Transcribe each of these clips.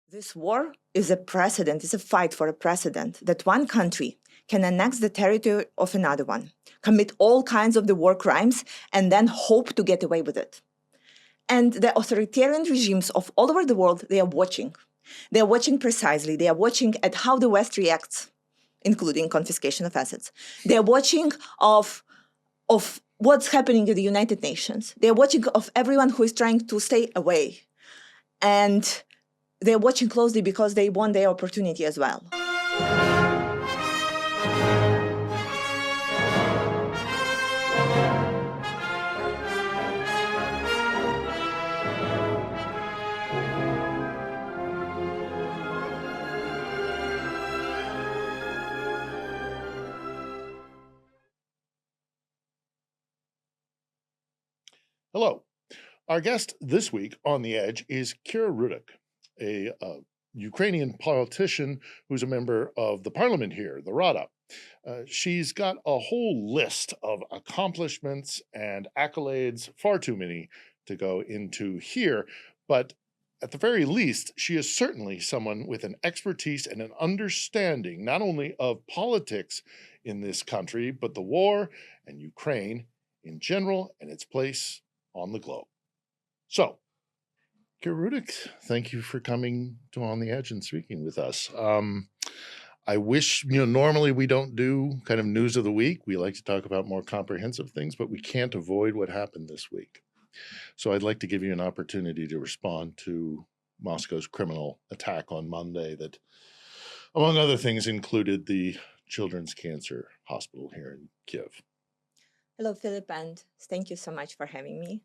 This war is a precedent, it's a fight for a precedent that one country can annex the territory of another one, commit all kinds of the war crimes, and then hope to get away with it. And the authoritarian regimes of all over the world, they are watching. They are watching precisely. They are watching at how the West reacts, including confiscation of assets. They are watching of what's happening in the United Nations. They are watching of everyone who is trying to stay away. And they're watching closely because they want their opportunity as well. Hello. Our guest this week on The Edge is Rudik, a Ukrainian politician who's a member of the parliament here, the Rada. She's got a whole list of accomplishments and accolades, far too many to go into here, but at the very least, she is certainly someone with an expertise and an understanding not only of politics in this country, but the war and Ukraine in general and its place on the globe. So, Rudik, thank you for coming to On the Edge and speaking with us. I wish, normally we don't do kind of news of the week. We like to talk about more comprehensive things, but we can't avoid what happened this week. So I'd like to give you an opportunity to respond to Moscow's criminal attack on Monday that, among other things, included the Children's Cancer Hospital here in Kiev. Hello, Philip, and thank you so much for having me.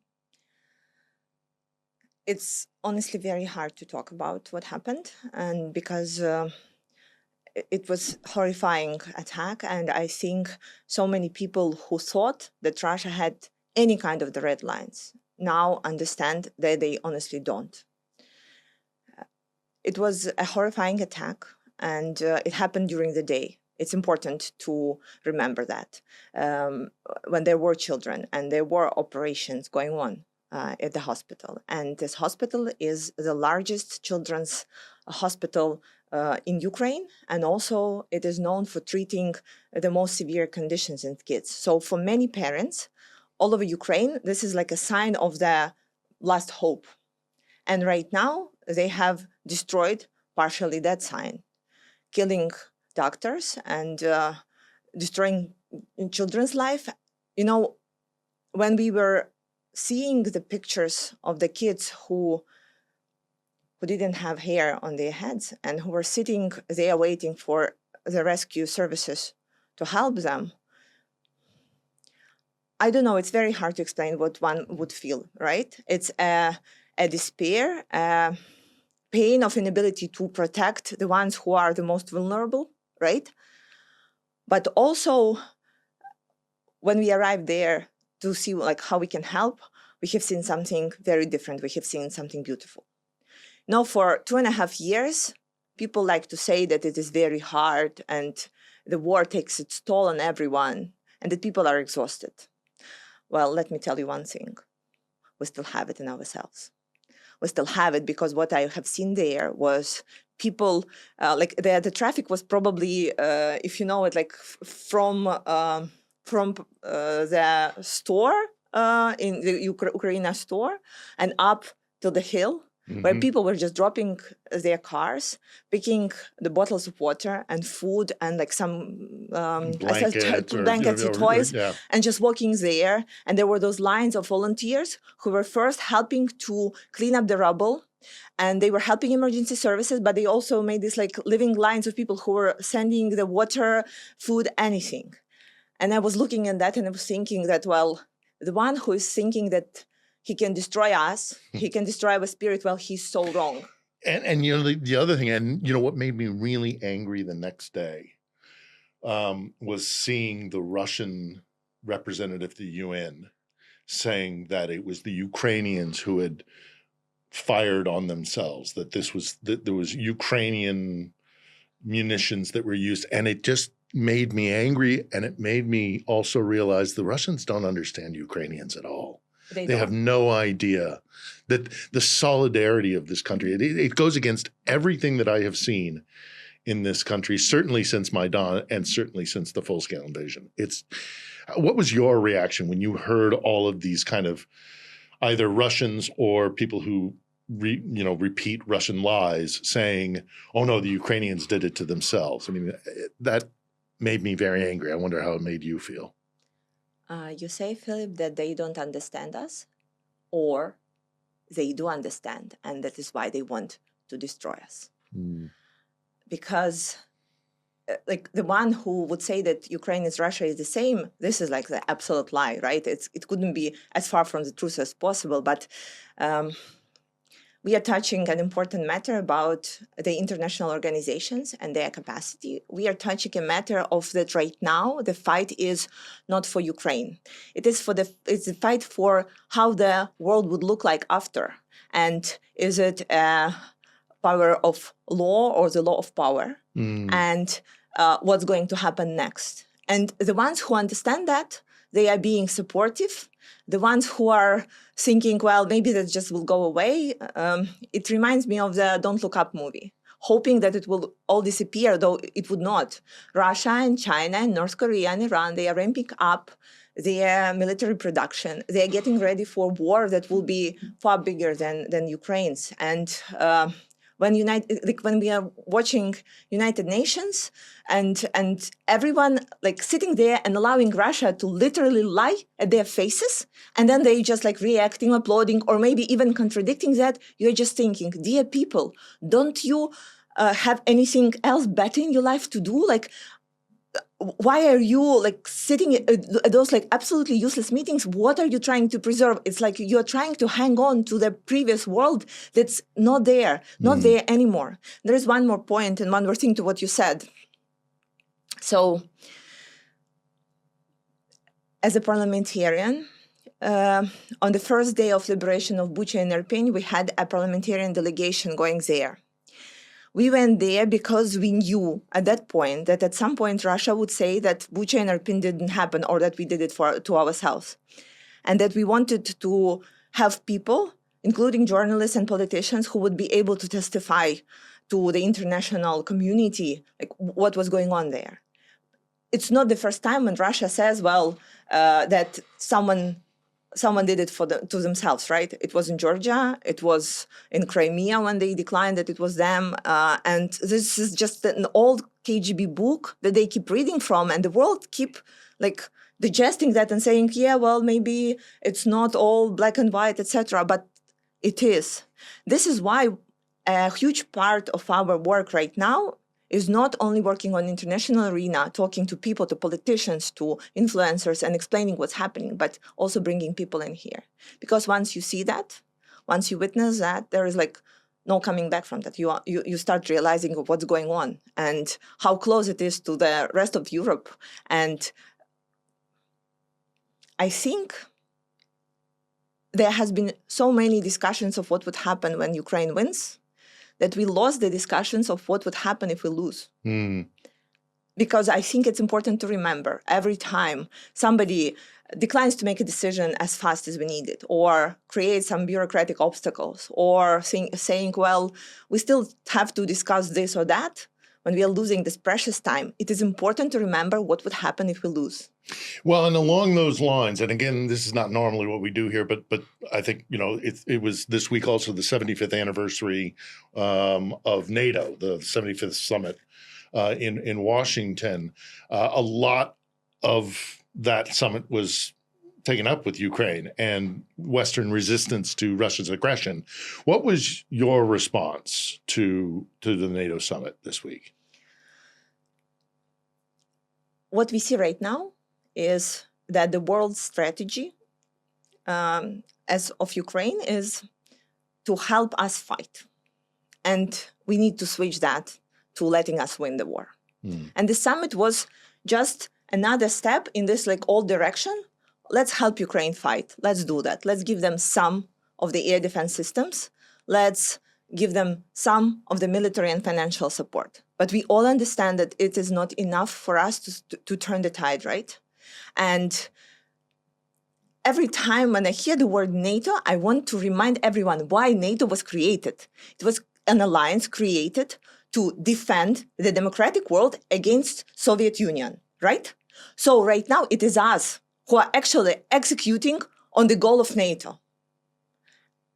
It's honestly very hard to talk about what happened, and because it was a horrifying attack, and I think so many people who thought that Russia had any kind of the red lines now understand that they honestly don't. It was a horrifying attack, and it happened during the day. It's important to remember that when there were children and there were operations going on at the hospital. And this hospital is the largest children's hospital in Ukraine. And also it is known for treating the most severe conditions in kids. So for many parents all over Ukraine, this is like a sign of the last hope. And right now they have destroyed partially that sign, killing doctors and destroying children's life. When we were seeing the pictures of the kids who didn't have hair on their heads and who were sitting there waiting for the rescue services to help them, I don't know, it's very hard to explain what one would feel, right? It's a despair, a pain of inability to protect the ones who are the most vulnerable, right? But also, when we arrived there to see how we can help, we have seen something very different. We have seen something beautiful. Now, for 2.5 years, people like to say that it is very hard and the war takes its toll on everyone and that people are exhausted. Well, let me tell you one thing. We still have it in ourselves. We still have it because what I have seen there was people, the traffic was probably, if you know it, from the store, in the Ukrainian store, and up to the hill, where people were just dropping their cars, picking the bottles of water and food and some blankets and toys, and just walking there. And there were those lines of volunteers who were first helping to clean up the rubble. And they were helping emergency services, but they also made these living lines of people who were sending the water, food, anything. And I was looking at that and I was thinking that, well, the one who is thinking that he can destroy us, he can destroy our spirit, well, he's so wrong. And the other thing, and what made me really angry the next day was seeing the Russian representative to the UN saying that it was the Ukrainians who had fired on themselves, that there was Ukrainian munitions that were used, and it just made me angry, and it made me also realize the Russians don't understand Ukrainians at all. They have no idea that the solidarity of this country, it goes against everything that I have seen in this country, certainly since Maidan and certainly since the full-scale invasion. What was your reaction when you heard all of these kind of either Russians or people who repeat Russian lies saying, oh no, the Ukrainians did it to themselves? I mean, that made me very angry. I wonder how it made you feel. You say, Philip, that they don't understand us, or they do understand, and that is why they want to destroy us. Because like the one who would say that Ukraine is Russia is the same, this is like the absolute lie, right? It couldn't be as far from the truth as possible. But we are touching an important matter about the international organizations and their capacity. We are touching a matter of that right now. The fight is not for Ukraine. It's a fight for how the world would look like after. And is it a power of law or the law of power? And what's going to happen next? And the ones who understand that, they are being supportive. The ones who are thinking, well, maybe that just will go away, it reminds me of the Don't Look Up movie, hoping that it will all disappear, though it would not. Russia and China and North Korea and Iran, they are ramping up their military production. They are getting ready for war that will be far bigger than Ukraine's. And when we are watching United Nations and everyone like sitting there and allowing Russia to literally lie at their faces, and then they just like reacting, applauding, or maybe even contradicting that, you're just thinking, dear people, don't you have anything else better in your life to do? Like, why are you like sitting at those like absolutely useless meetings? What are you trying to preserve? It's like you're trying to hang on to the previous world that's not there anymore. There is one more point and one more thing to what you said. So, as a parliamentarian, on the first day of liberation of Bucha and Irpin, we had a parliamentarian delegation going there. We went there because we knew at that point that at some point Russia would say that Bucha and Irpin didn't happen, or that we did it to ourselves. And that we wanted to have people, including journalists and politicians, who would be able to testify to the international community, like what was going on there. It's not the first time when Russia says, well, that someone did it to themselves, right? It was in Georgia, it was in Crimea when they declined that it was them. And this is just an old KGB book that they keep reading from, and the world keep like digesting that and saying, yeah, well, maybe it's not all black and white, etc. But it is. This is why a huge part of our work right now is not only working on international arena, talking to people, to politicians, to influencers, and explaining what's happening, but also bringing people in here. Because once you see that, once you witness that, there is like no coming back from that. You start realizing what's going on and how close it is to the rest of Europe. And I think there has been so many discussions of what would happen when Ukraine wins, that we lost the discussions of what would happen if we lose. Because I think it's important to remember every time somebody declines to make a decision as fast as we need it, or create some bureaucratic obstacles, or saying, well, we still have to discuss this or that, when we are losing this precious time, it is important to remember what would happen if we lose. Well, and along those lines, and again, this is not normally what we do here, but I think, it was this week also the 75th anniversary of NATO, the 75th summit in Washington. A lot of that summit was taken up with Ukraine and Western resistance to Russia's aggression. What was your response to the NATO summit this week? What we see right now is that the world strategy as of Ukraine is to help us fight. And we need to switch that to letting us win the war. And the summit was just another step in this like old direction. Let's help Ukraine fight. Let's do that. Let's give them some of the air defense systems. Let's give them some of the military and financial support. But we all understand that it is not enough for us to turn the tide, right? And every time when I hear the word NATO, I want to remind everyone why NATO was created. It was an alliance created to defend the democratic world against Soviet Union, right? So right now it is us who are actually executing on the goal of NATO.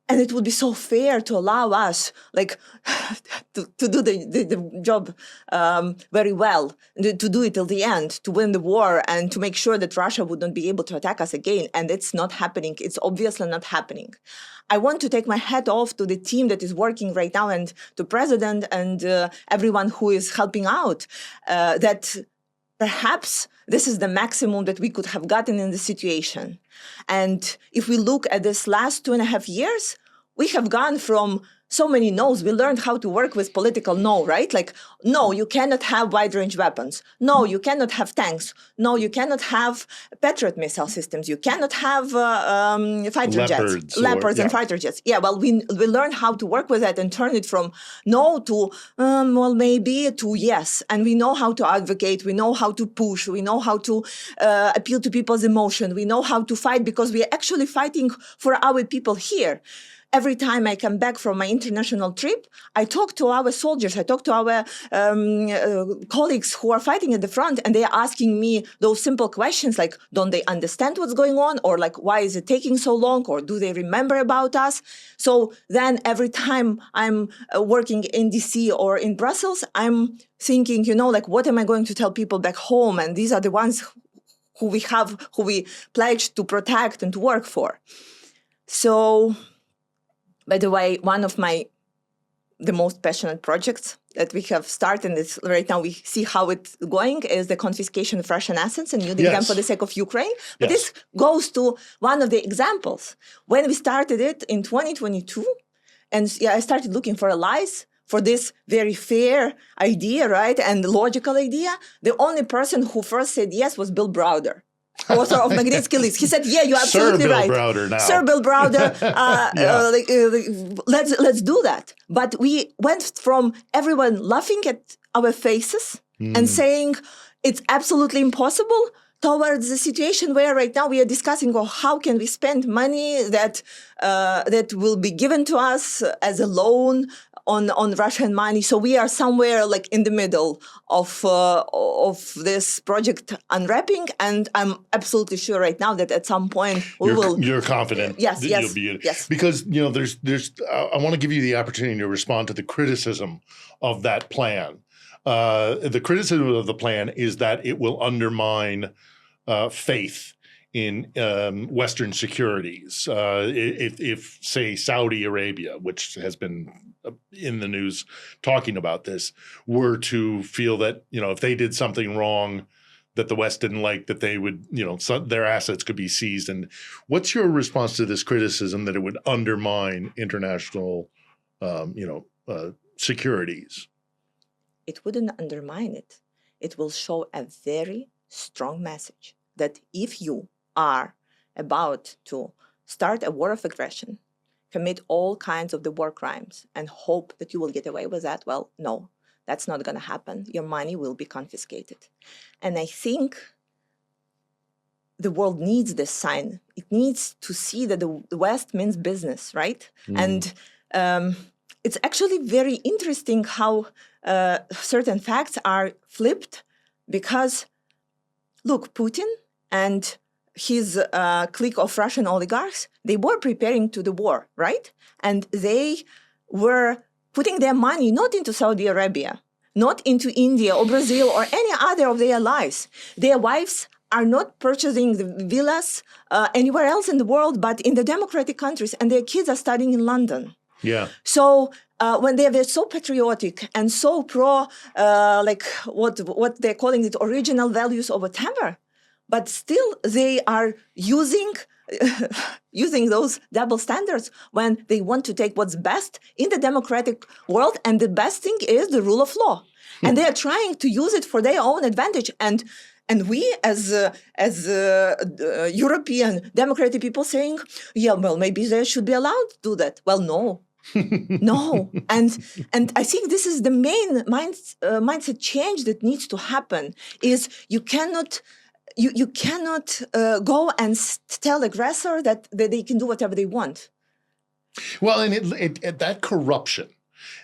And it would be so fair to allow us, like, to do the job very well, to do it till the end, to win the war, and to make sure that Russia would not be able to attack us again. And it's not happening. It's obviously not happening. I want to take my hat off to the team that is working right now, and to President and everyone who is helping out, that perhaps this is the maximum that we could have gotten in the situation. And if we look at this last 2.5 years, we have gone from so many no's. We learned how to work with political no, right? Like, no, you cannot have wide-range weapons. No, you cannot have tanks. No, you cannot have Patriot missile systems. You cannot have fighter jets, Leopards and fighter jets. Yeah, well, we learned how to work with that and turn it from no to, well, maybe, to yes. And we know how to advocate. We know how to push. We know how to appeal to people's emotion. We know how to fight because we are actually fighting for our people here. Every time I come back from my international trip, I talk to our soldiers, I talk to our colleagues who are fighting at the front, and they are asking me those simple questions like, don't they understand what's going on? Or like, why is it taking so long? Or do they remember about us? So then every time I'm working in DC or in Brussels, I'm thinking, like, what am I going to tell people back home? And these are the ones who we pledged to protect and to work for. So, by the way, one of the most passionate projects that we have started, is right now we see how it's going, is the confiscation of Russian assets and using them for the sake of Ukraine. But this goes to one of the examples. When we started it in 2022, and I started looking for allies for this very fair idea, right, and logical idea, the only person who first said yes was Bill Browder, author of Magnitsky List. He said, yeah, you're absolutely right. Sir Bill Browder now. Sir Bill Browder, let's do that. But we went from everyone laughing at our faces and saying it's absolutely impossible towards the situation where right now we are discussing, well, how can we spend money that will be given to us as a loan on Russian money. So we are somewhere like in the middle of this project unwrapping, and I'm absolutely sure right now that at some point You're confident. Yes, that you'll be in. Yes. Because there's I want to give you the opportunity to respond to the criticism of that plan. The criticism of the plan is that it will undermine faith in Western securities. If, say, Saudi Arabia, which has been in the news talking about this, were to feel that, if they did something wrong that the West didn't like, that they would, their assets could be seized. And what's your response to this criticism that it would undermine international, securities? It wouldn't undermine it. It will show a very strong message that if you are about to start a war of aggression, commit all kinds of the war crimes, and hope that you will get away with that, well, no, that's not going to happen. Your money will be confiscated. And I think the world needs this sign. It needs to see that the West means business, right? And it's actually very interesting how certain facts are flipped, because, look, Putin and his clique of Russian oligarchs, they were preparing to the war, right? And they were putting their money not into Saudi Arabia, not into India or Brazil or any other of their allies. Their wives are not purchasing the villas anywhere else in the world, but in the democratic countries, and their kids are studying in London. Yeah. So when they were so patriotic and so pro, what they're calling it, original values or whatever, but still they are using those double standards when they want to take what's best in the democratic world, and the best thing is the rule of law, and they are trying to use it for their own advantage. And we, as European democratic people, saying, yeah, well, maybe they should be allowed to do that. Well, no. No. And I think this is the main mindset change that needs to happen, is you cannot you cannot go and tell aggressor that they can do whatever they want. Well, and that corruption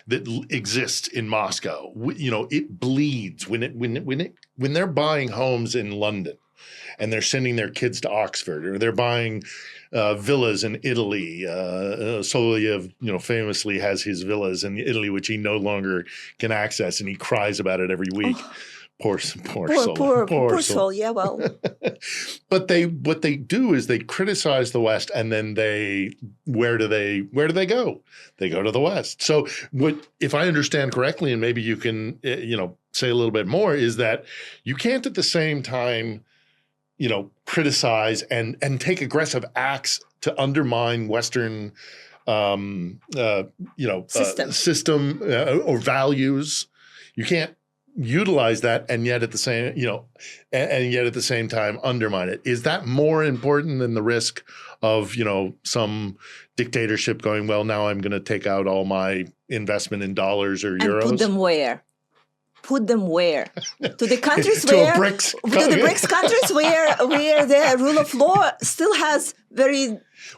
that exists in Moscow, it bleeds when they're buying homes in London and they're sending their kids to Oxford, or they're buying villas in Italy. Soloyev, famously has his villas in Italy, which he no longer can access, and he cries about it every week. Oh. Poor soul. Yeah, well. But what they do is they criticize the West, and then where do they go? They go to the West. So if I understand correctly, and maybe you can say a little bit more, is that you can't at the same time criticize and take aggressive acts to undermine Western system or values. You can't utilize that and yet at the same time undermine it. Is that more important than the risk of some dictatorship going, well, now I'm going to take out all my investment in dollars or euros? And put them where? Put them where? To the countries to the BRICS countries where the rule of law still has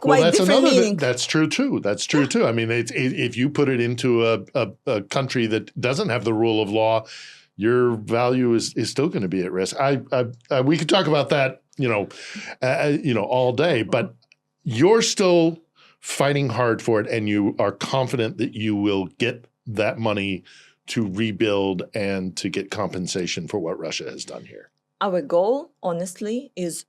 quite different meaning. That's true too. I mean, if you put it into a country that doesn't have the rule of law, your value is still going to be at risk. We could talk about that, all day, but you're still fighting hard for it, and you are confident that you will get that money to rebuild and to get compensation for what Russia has done here. Our goal, honestly, is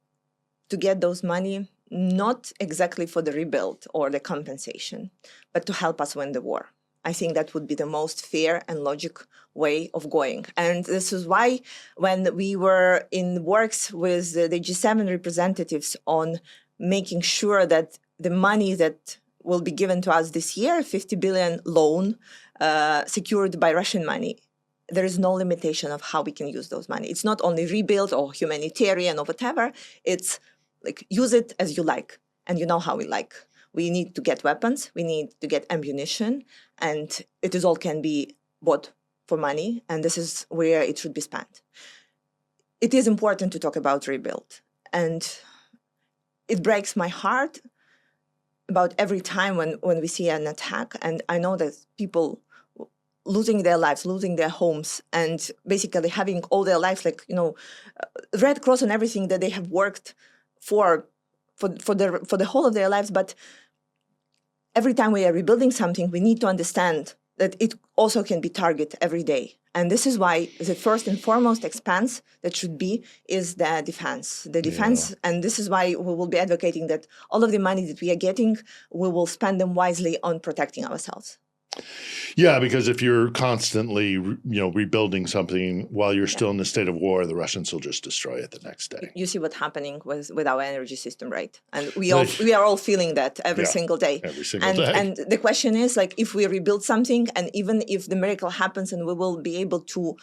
to get those money not exactly for the rebuild or the compensation, but to help us win the war. I think that would be the most fair and logic way of going. And this is why when we were in works with the G7 representatives on making sure that the money that will be given to us this year, 50 billion loan secured by Russian money, there is no limitation of how we can use those money. It's not only rebuild or humanitarian or whatever. It's like use it as you like, and you know how we like. We need to get weapons, we need to get ammunition, and it is all can be bought for money, and this is where it should be spent. It is important to talk about rebuild, and it breaks my heart about every time when we see an attack, and I know that people losing their lives, losing their homes, and basically having all their lives, Red Cross and everything that they have worked for the whole of their lives. But every time we are rebuilding something, we need to understand that it also can be targeted every day. And this is why the first and foremost expense that should be is the defense. And this is why we will be advocating that all of the money that we are getting, we will spend them wisely on protecting ourselves. Yeah, because if you're constantly, rebuilding something while you're still in the state of war, the Russians will just destroy it the next day. You see what's happening with our energy system, right? And we are all feeling that every single day. Every single day. And the question is, if we rebuild something, and even if the miracle happens and we will be able to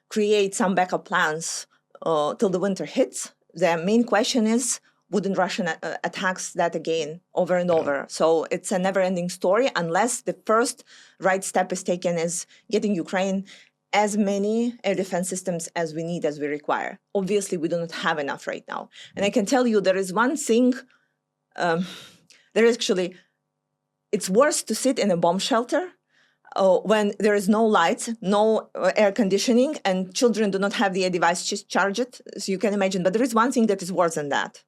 create some backup plans till the winter hits, the main question is, wouldn't Russia attacks that again over and over? So it's a never-ending story unless the first right step is taken as getting Ukraine as many air defense systems as we need, as we require. Obviously, we do not have enough right now. And I can tell you there is one thing, it's worse to sit in a bomb shelter when there is no lights, no air conditioning, and children do not have the device charged. So you can imagine. But there is one thing that is worse than that,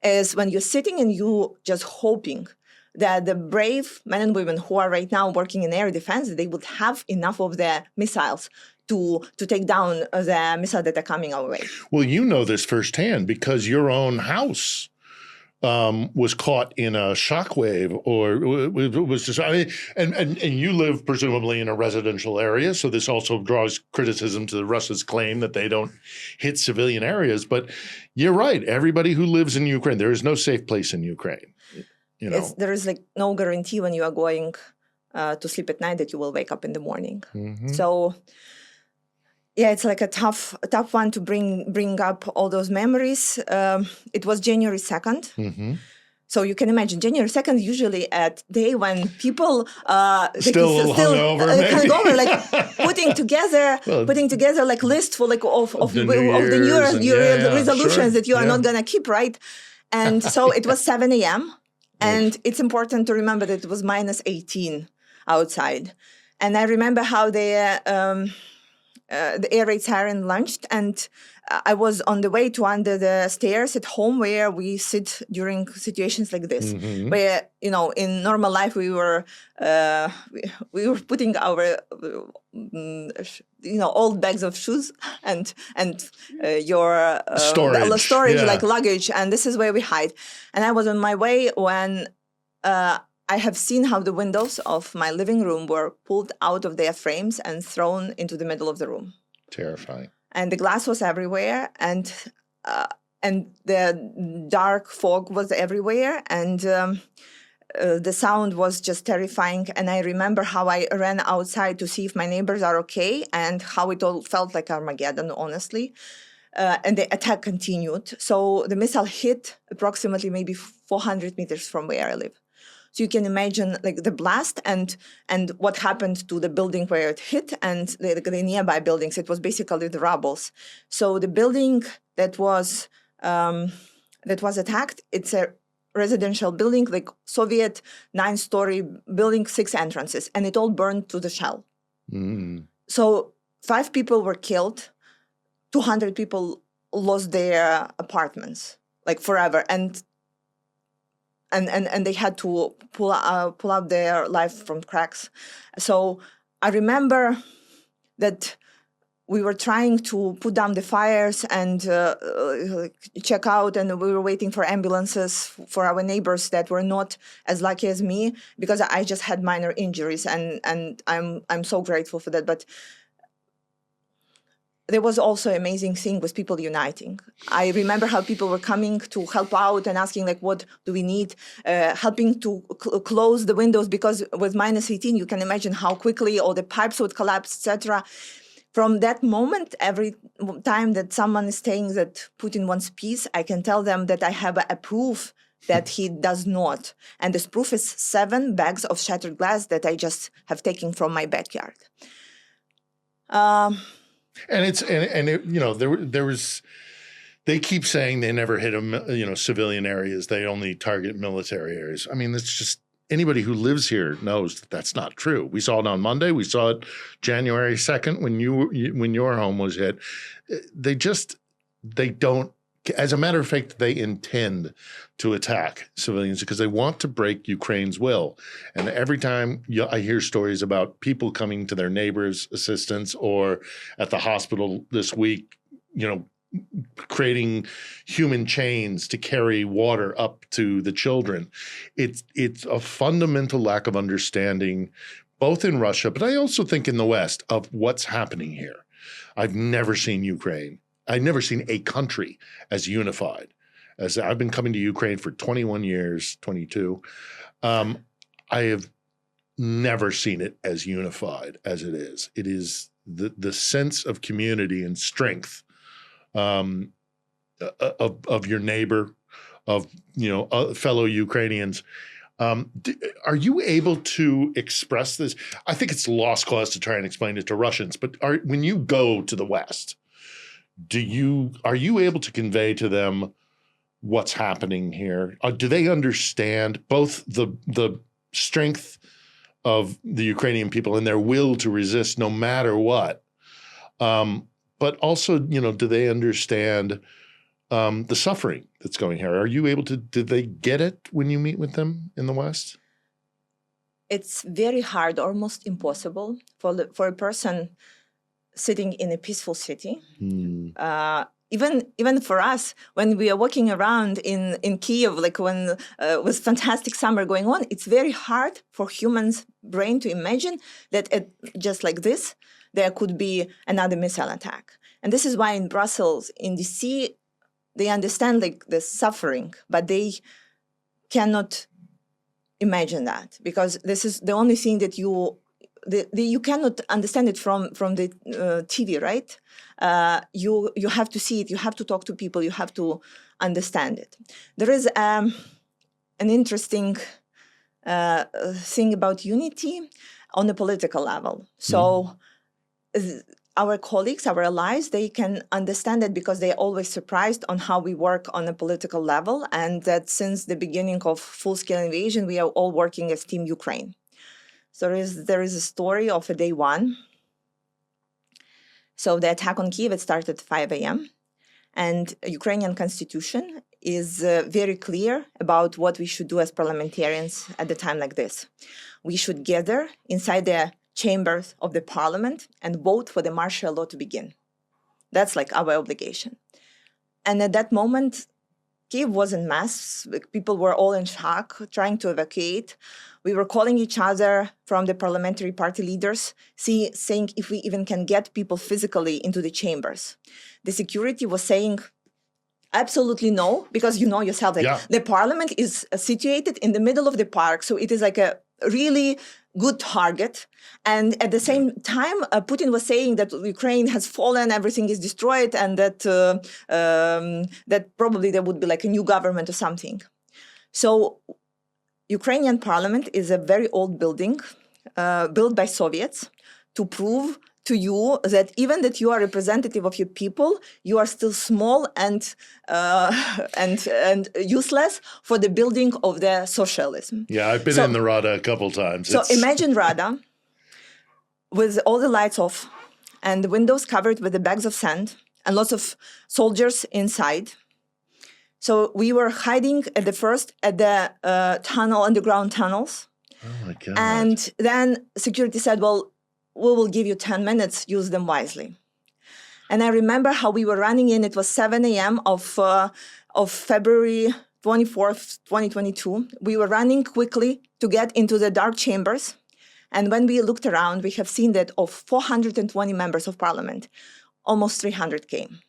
is when you're sitting and you just hoping that the brave men and women who are right now working in air defense, they would have enough of their missiles to take down the missiles that are coming our way. Well, you know this firsthand because your own house was caught in a shockwave, or was just, and you live presumably in a residential area, so this also draws criticism to Russia's claim that they don't hit civilian areas. But you're right. Everybody who lives in Ukraine, there is no safe place in Ukraine. There is no guarantee when you are going to sleep at night that you will wake up in the morning. Mm-hmm. So. Yeah, it's a tough one to bring up all those memories. It was January 2nd. Mm-hmm. So you can imagine January 2nd, usually at day when people Still a little hungover, maybe. hungover, like putting together Well, like list for like of the New the New Year's and Year resolutions sure, that you are yeah. not gonna keep, right? And so it was 7 a.m. And it's important to remember that it was minus 18 outside. And I remember how the air raid siren launched, and I was on the way to under the stairs at home where we sit during situations like this, where, you know, in normal life we were putting our old bags of shoes and your storage yeah. like luggage, and this is where we hide. And I was on my way when I have seen how the windows of my living room were pulled out of their frames and thrown into the middle of the room. Terrifying. And the glass was everywhere, and the dark fog was everywhere, and the sound was just terrifying. And I remember how I ran outside to see if my neighbors are okay, and how it all felt like Armageddon, honestly. And the attack continued. So the missile hit approximately maybe 400 meters from where I live. So you can imagine like the blast and what happened to the building where it hit and the nearby buildings. It was basically the rubbles. So the building that was attacked, it's a residential building, like Soviet 9-story building, 6 entrances, and it all burned to the shell. So 5 people were killed, 200 people lost their apartments, like forever, and they had to pull out their life from cracks. So I remember that we were trying to put down the fires and check out, and we were waiting for ambulances for our neighbors that were not as lucky as me, because I just had minor injuries, and I'm so grateful for that. But there was also an amazing thing with people uniting. I remember how people were coming to help out and asking, like, what do we need? Helping to close the windows, because with minus 18, you can imagine how quickly all the pipes would collapse, etc. From that moment, every time that someone is saying that Putin wants peace, I can tell them that I have a proof that he does not. And this proof is 7 bags of shattered glass that I just have taken from my backyard. And it's you know, there was, they keep saying they never hit civilian areas. They only target military areas. I mean, it's just, anybody who lives here knows that that's not true. We saw it on Monday. We saw it January 2nd when your home was hit. They don't, as a matter of fact, they intend to attack civilians because they want to break Ukraine's will. And every time I hear stories about people coming to their neighbors' assistance, or at the hospital this week, you know, creating human chains to carry water up to the children. It's a fundamental lack of understanding, both in Russia, but I also think in the West, of what's happening here. I've never seen Ukraine. I've never seen a country as unified. As I've been coming to Ukraine for 21 years, 22. I have never seen it as unified as it is. It is the sense of community and strength of your neighbor, of fellow Ukrainians. Are you able to express this? I think it's a lost cause to try and explain it to Russians, but when you go to the West, are you able to convey to them what's happening here? Do they understand both the strength of the Ukrainian people and their will to resist no matter what? But also, do they understand the suffering that's going here? Are you able to, did they get it when you meet with them in the West? It's very hard, almost impossible for a person sitting in a peaceful city. Even for us, when we are walking around in Kyiv, like when was fantastic summer going on, it's very hard for humans' brain to imagine that just like this, there could be another missile attack. And this is why in Brussels, in DC, they understand like the suffering, but they cannot imagine that, because this is the only thing that you cannot understand it from the TV, right? You have to see it, you have to talk to people, you have to understand it. There is a an interesting thing about unity on the political level. So our colleagues, our allies, they can understand it because they're always surprised on how we work on a political level, and that since the beginning of full-scale invasion, we are all working as Team Ukraine. So there is a story of a day one. So the attack on Kyiv, it started at 5 a.m. And Ukrainian constitution is very clear about what we should do as parliamentarians at a time like this. We should gather inside the chambers of the parliament and vote for the martial law to begin. That's like our obligation. And at that moment, Kyiv was in mass. People were all in shock, trying to evacuate. We were calling each other from the parliamentary party leaders, saying if we even can get people physically into the chambers. The security was saying, absolutely no, because you know yourself, like the parliament is situated in the middle of the park, so it is like a really good target. And at the same time, Putin was saying that Ukraine has fallen, everything is destroyed, and that that probably there would be like a new government or something. So Ukrainian parliament is a very old building built by Soviets to prove to you that even that you are representative of your people, you are still small and useless for the building of the socialism. Yeah, I've been in the Rada a couple times. So imagine Rada with all the lights off and the windows covered with the bags of sand and lots of soldiers inside. So we were hiding at the underground tunnels. Oh my God. And then security said, well, we will give you 10 minutes, use them wisely. And I remember how we were running in, it was 7 a.m. of February 24th, 2022. We were running quickly to get into the dark chambers. And when we looked around, we have seen that of 420 members of parliament, almost 300 came.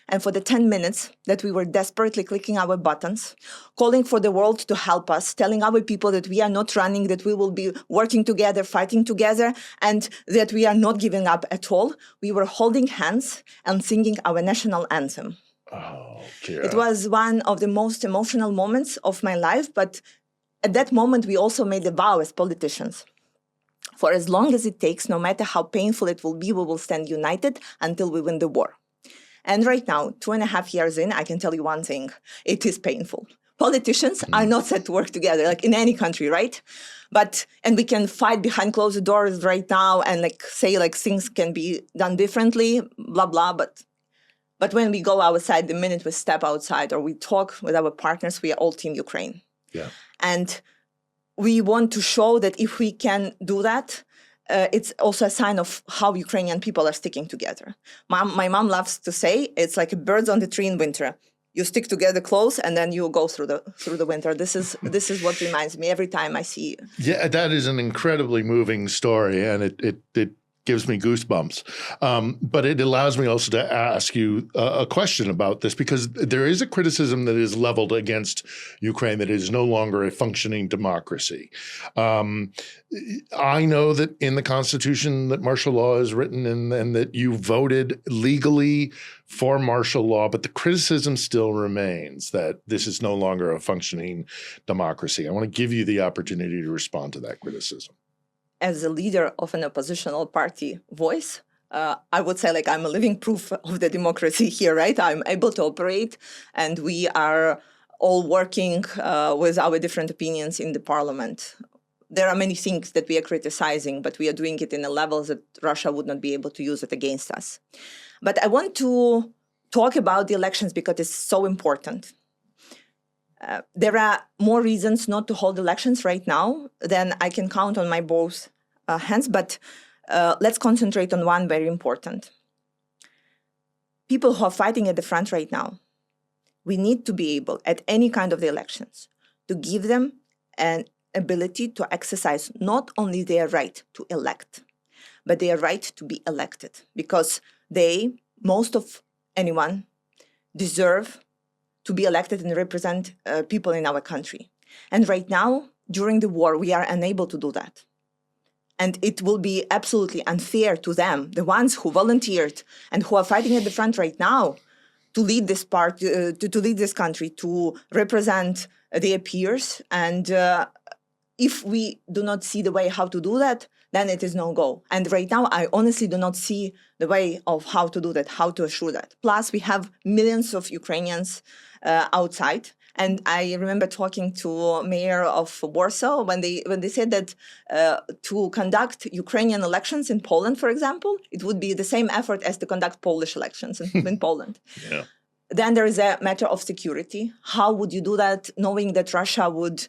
And for the 10 minutes that we were desperately clicking our buttons, calling for the world to help us, telling our people that we are not running, that we will be working together, fighting together, and that we are not giving up at all, we were holding hands and singing our national anthem. Oh, Kira. It was one of the most emotional moments of my life, but at that moment, we also made a vow as politicians. For as long as it takes, no matter how painful it will be, we will stand united until we win the war. And right now, 2.5 years in, I can tell you one thing. It is painful. Politicians are not set to work together, like in any country, right? And we can fight behind closed doors right now and like say like things can be done differently, blah, blah. But when we go outside, the minute we step outside or we talk with our partners, we are all Team Ukraine. Yeah. And we want to show that if we can do that, it's also a sign of how Ukrainian people are sticking together. My mom loves to say it's like birds on the tree in winter. You stick together close, and then you go through the winter. This is what reminds me every time I see you. Yeah, that is an incredibly moving story, and it gives me goosebumps. But it allows me also to ask you a question about this, because there is a criticism that is leveled against Ukraine that it is no longer a functioning democracy. I know that in the Constitution that martial law is written and that you voted legally for martial law, but the criticism still remains that this is no longer a functioning democracy. I want to give you the opportunity to respond to that criticism. As a leader of an oppositional party voice, I would say like I'm a living proof of the democracy here, right? I'm able to operate, and we are all working with our different opinions in the parliament. There are many things that we are criticizing, but we are doing it in a level that Russia would not be able to use it against us. But I want to talk about the elections because it's so important. There are more reasons not to hold elections right now than I can count on my both hands, but let's concentrate on one very important. People who are fighting at the front right now, we need to be able, at any kind of the elections, to give them an ability to exercise not only their right to elect, but their right to be elected, because they, most of anyone, deserve to be elected and represent people in our country. And right now, during the war, we are unable to do that. And it will be absolutely unfair to them, the ones who volunteered and who are fighting at the front right now, to lead this part, to lead this country, to represent their peers. And if we do not see the way how to do that, then it is no go. And right now, I honestly do not see the way of how to do that, how to assure that. Plus, we have millions of Ukrainians outside. And I remember talking to mayor of Warsaw when they said that to conduct Ukrainian elections in Poland, for example, it would be the same effort as to conduct Polish elections in Poland. Yeah. Then there is a matter of security. How would you do that, knowing that Russia would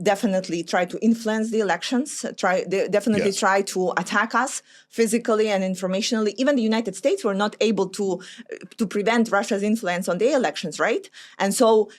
definitely try to influence the elections, try to attack us physically and informationally? Even the United States were not able to prevent Russia's influence on the elections, right? And so,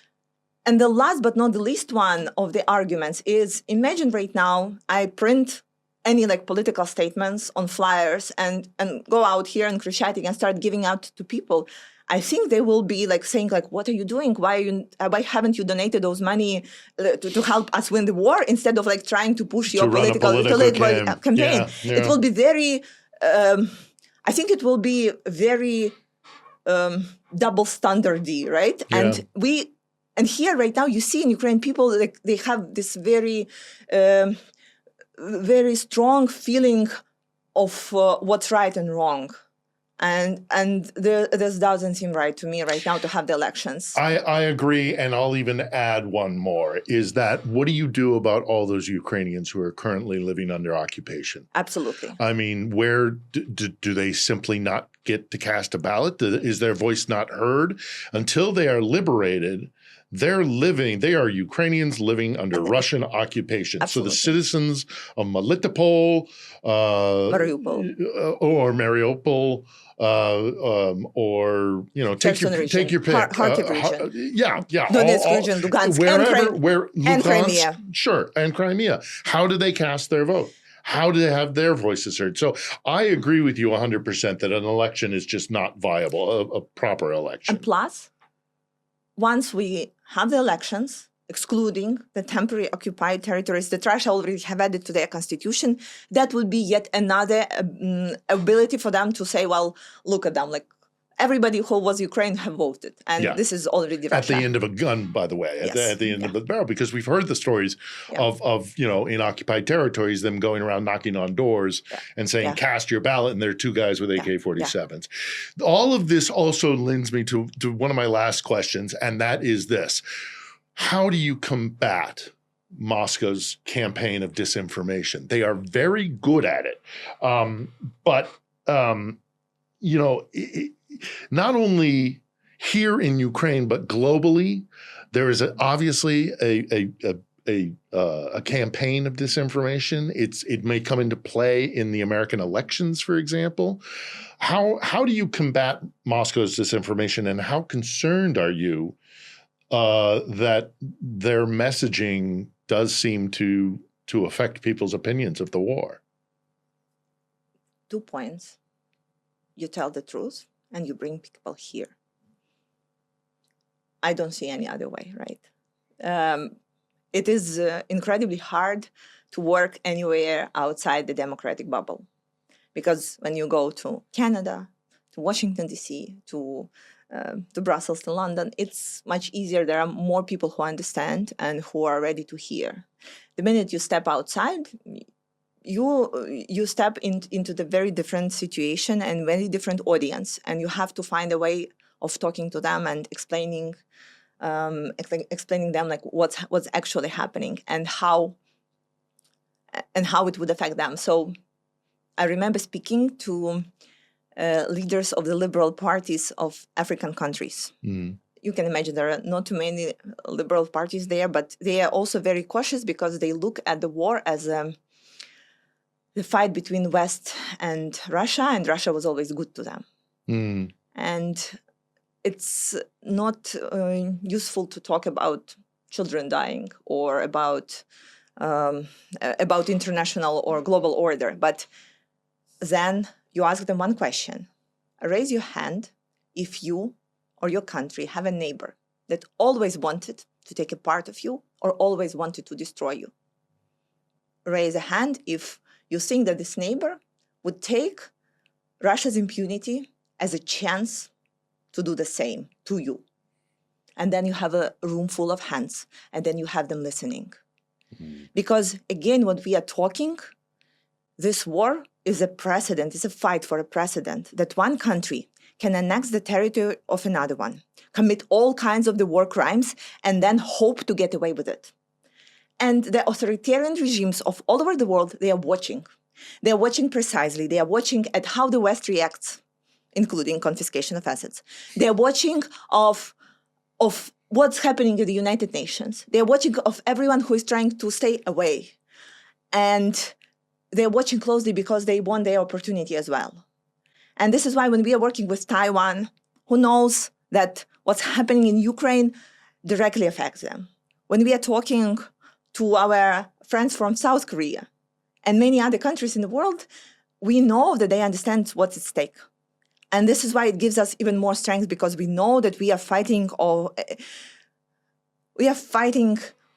and the last but not the least one of the arguments is, imagine right now I print any like political statements on flyers and go out here in Krishati and start giving out to people. I think they will be like saying like, what are you doing? Why haven't you donated those money to help us win the war, instead of like trying to push your political campaign? Yeah. It will be very, I think it will be very double standardy, right? Yeah. And here right now you see in Ukraine people, like they have this very, very strong feeling of what's right and wrong. And this doesn't seem right to me right now to have the elections. I agree, and I'll even add one more, is that what do you do about all those Ukrainians who are currently living under occupation? Absolutely. I mean, where do they simply not get to cast a ballot? Is their voice not heard? Until they are liberated, they are Ukrainians living under Russian occupation. Absolutely. So the citizens of Melitopol, Mariupol, or Mariupol, or take your pick. Kharkiv region. Yeah. Donetsk region, Lugansk, and Crimea. Sure, and Crimea. How do they cast their vote? How do they have their voices heard? So I agree with you 100% that an election is just not viable, a proper election. And plus, once we have the elections, excluding the temporary occupied territories that Russia already have added to their constitution, that would be yet another ability for them to say, well, look at them, like everybody who was Ukraine have voted. And this is already Russia. At the end of a gun, by the way, at the end of the barrel, because we've heard the stories of in occupied territories, them going around knocking on doors and saying, cast your ballot, and there are two guys with AK-47s. All of this also lends me to one of my last questions, and that is this. How do you combat Moscow's campaign of disinformation? They are very good at it. But not only here in Ukraine, but globally, there is obviously a campaign of disinformation. It may come into play in the American elections, for example. How do you combat Moscow's disinformation, and how concerned are you that their messaging does seem to affect people's opinions of the war? 2 points. You tell the truth and you bring people here. I don't see any other way, right? It is incredibly hard to work anywhere outside the democratic bubble. Because when you go to Canada, to Washington, D.C., to Brussels, to London, it's much easier. There are more people who understand and who are ready to hear. The minute you step outside, you step into the very different situation and very different audience, and you have to find a way of talking to them and explaining them like what's actually happening and how it would affect them. So I remember speaking to leaders of the liberal parties of African countries. Mm. You can imagine there are not too many liberal parties there, but they are also very cautious because they look at the war as the fight between West and Russia was always good to them. Mm. And it's not useful to talk about children dying or about international or global order. But then you ask them one question. Raise your hand if you or your country have a neighbor that always wanted to take a part of you or always wanted to destroy you. Raise a hand if you think that this neighbor would take Russia's impunity as a chance to do the same to you. and then you have a room full of hands, and then you have them listening. Mm. Because again, when we are talking, this war is a precedent, it's a fight for a precedent that one country can annex the territory of another one, commit all kinds of the war crimes, and then hope to get away with it. And the authoritarian regimes of all over the world, they are watching. They are watching precisely. They are watching at how the West reacts, including confiscation of assets. They are watching of what's happening in the United Nations. They are watching of everyone who is trying to stay away. And they're watching closely because they want their opportunity as well. And this is why when we are working with Taiwan, who knows that what's happening in Ukraine directly affects them. When we are talking to our friends from South Korea and many other countries in the world, we know that they understand what's at stake. And this is why it gives us even more strength, because we know that we are fighting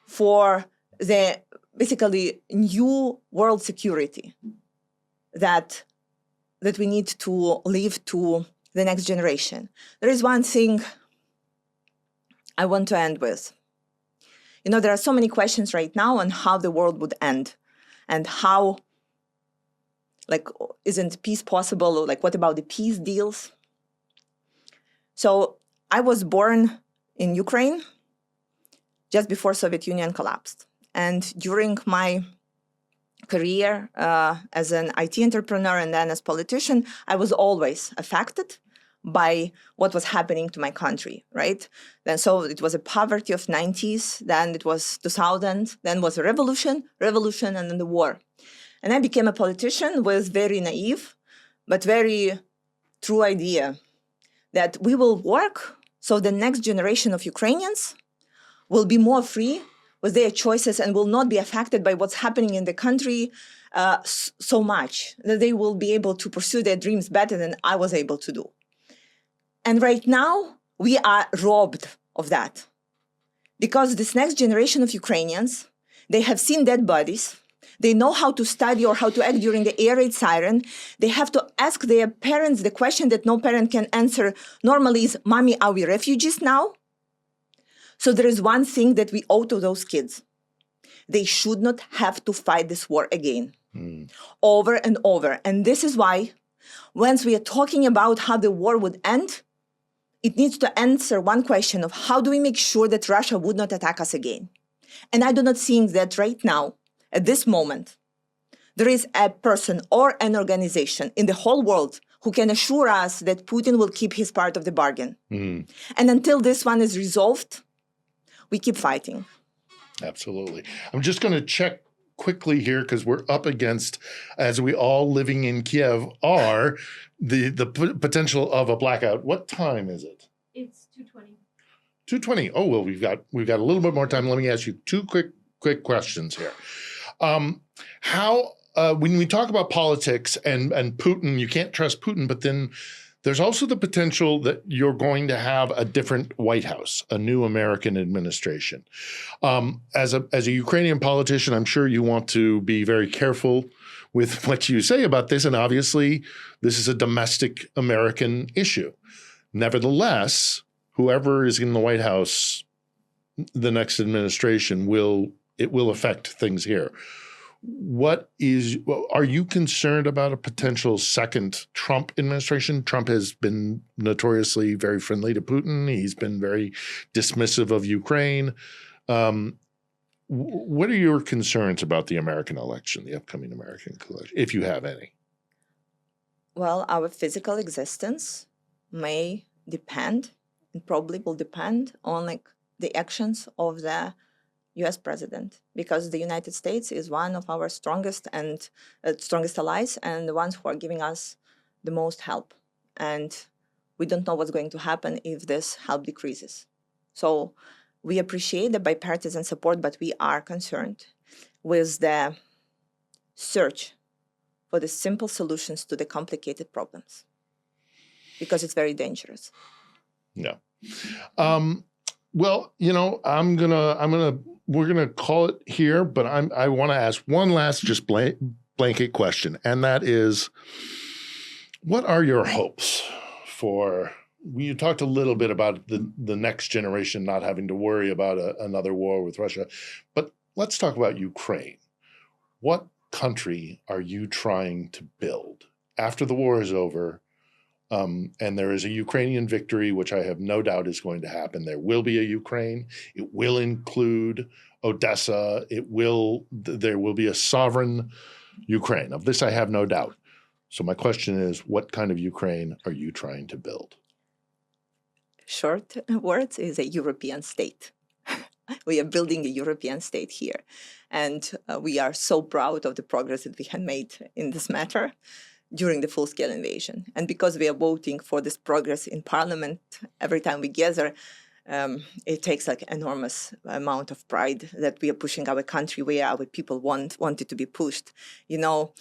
for the basically new world security that we need to leave to the next generation. There is one thing I want to end with. You know, there are so many questions right now on how the world would end and how, like, isn't peace possible? Or, like, what about the peace deals? So I was born in Ukraine just before Soviet Union collapsed. And during my career as an IT entrepreneur and then as politician, I was always affected by what was happening to my country, right? Then so it was a poverty of 90s, then it was 2000, then was a revolution, and then the war. And I became a politician with very naive, but very true idea that we will work so the next generation of Ukrainians will be more free with their choices and will not be affected by what's happening in the country so much, that they will be able to pursue their dreams better than I was able to do. And right now, we are robbed of that. Because this next generation of Ukrainians, they have seen dead bodies, they know how to study or how to act during the air raid siren. They have to ask their parents the question that no parent can answer normally is, Mommy, are we refugees now? So there is one thing that we owe to those kids. They should not have to fight this war again, over and over. And this is why, once we are talking about how the war would end, it needs to answer one question of how do we make sure that Russia would not attack us again? And I do not think that right now, at this moment, there is a person or an organization in the whole world who can assure us that Putin will keep his part of the bargain. And until this one is resolved, we keep fighting. Absolutely. I'm just going to check quickly here because we're up against, as we all living in Kiev are, the potential of a blackout. What time is it? It's 2:20. 2:20. Oh, well, we've got a little bit more time. Let me ask you two quick questions here. How when we talk about politics and Putin, you can't trust Putin, but then there's also the potential that you're going to have a different White House, a new American administration. As a Ukrainian politician, I'm sure you want to be very careful with what you say about this. And obviously, this is a domestic American issue. Nevertheless, whoever is in the White House, the next administration will affect things here. Are you concerned about a potential second Trump administration? Trump has been notoriously very friendly to Putin. He's been very dismissive of Ukraine. What are your concerns about the American election, the upcoming American election, if you have any? Well, our physical existence may depend, and probably will depend on the actions of the U.S. president, because the United States is one of our strongest allies and the ones who are giving us the most help. And we don't know what's going to happen if this help decreases. So we appreciate the bipartisan support, but we are concerned with the search for the simple solutions to the complicated problems, because it's very dangerous. Yeah. Well, we're gonna call it here, but I want to ask one last just blanket question, and that is, what are your hopes for you talked a little bit about the next generation not having to worry about another war with Russia, but let's talk about Ukraine. What country are you trying to build after the war is over? And there is a Ukrainian victory, which I have no doubt is going to happen. There will be a Ukraine. It will include Odessa. There will be a sovereign Ukraine. Of this, I have no doubt. So my question is, what kind of Ukraine are you trying to build? Short words is a European state. We are building a European state here. And we are so proud of the progress that we have made in this matter during the full-scale invasion. And because we are voting for this progress in Parliament every time we gather, it takes like enormous amount of pride that we are pushing our country where our people want it to be pushed. You know,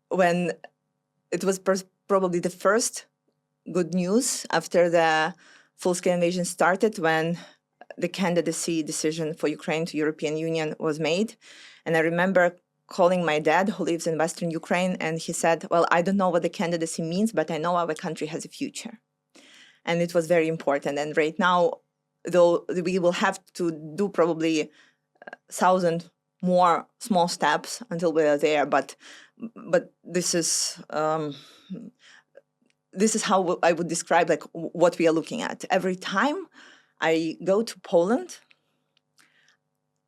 when it was probably the first good news after the full-scale invasion started, when the candidacy decision for Ukraine to European Union was made. And I remember calling my dad, who lives in Western Ukraine, and he said, well, I don't know what the candidacy means, but I know our country has a future. And it was very important. And right now, though we will have to do probably 1,000 more small steps until we are there, but this is how I would describe like what we are looking at. Every time I go to Poland,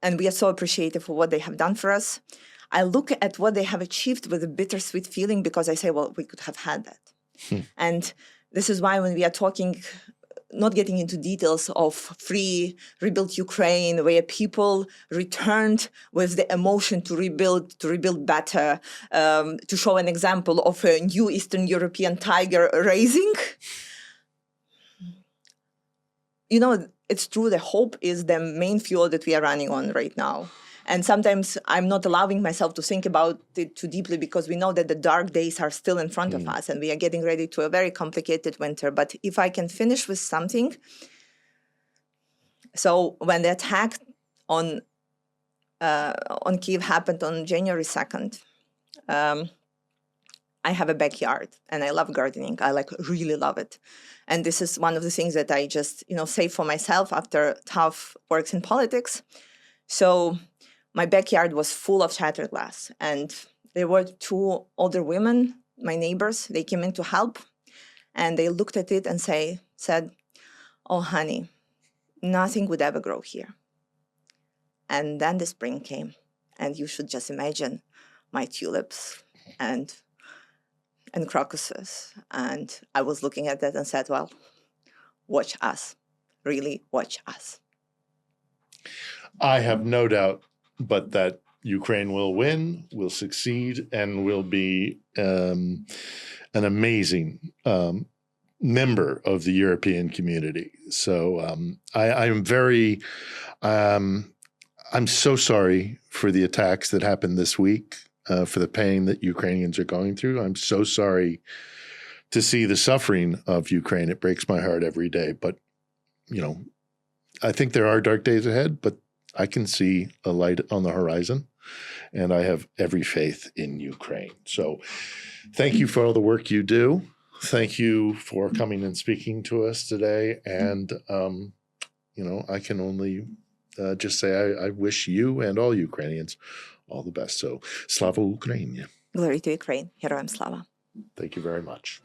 and we are so appreciative for what they have done for us, I look at what they have achieved with a bittersweet feeling, because I say, well, we could have had that. And this is why when we are talking, not getting into details of free, rebuilt Ukraine, where people returned with the emotion to rebuild better, to show an example of a new Eastern European tiger raising. You know, it's true, the hope is the main fuel that we are running on right now. And sometimes I'm not allowing myself to think about it too deeply, because we know that the dark days are still in front of us and we are getting ready to a very complicated winter. But if I can finish with something. So when the attack on Kyiv happened on January 2nd, I have a backyard and I love gardening. I really love it. And this is one of the things that I just, save for myself after tough works in politics. So my backyard was full of shattered glass, and there were two older women, my neighbors. They came in to help, and they looked at it and said, oh, honey, nothing would ever grow here. And then the spring came, and you should just imagine my tulips and crocuses. And I was looking at that and said, well, watch us, really watch us. I have no doubt but that Ukraine will win, will succeed, and will be an amazing member of the European community. So I'm so sorry for the attacks that happened this week, for the pain that Ukrainians are going through. I'm so sorry to see the suffering of Ukraine. It breaks my heart every day. But, I think there are dark days ahead, but I can see a light on the horizon, and I have every faith in Ukraine. So thank you for all the work you do. Thank you for coming and speaking to us today. And, I can only just say I wish you and all Ukrainians all the best. So, Slava Ukraini. Glory to Ukraine. Heroям слава. Thank you very much.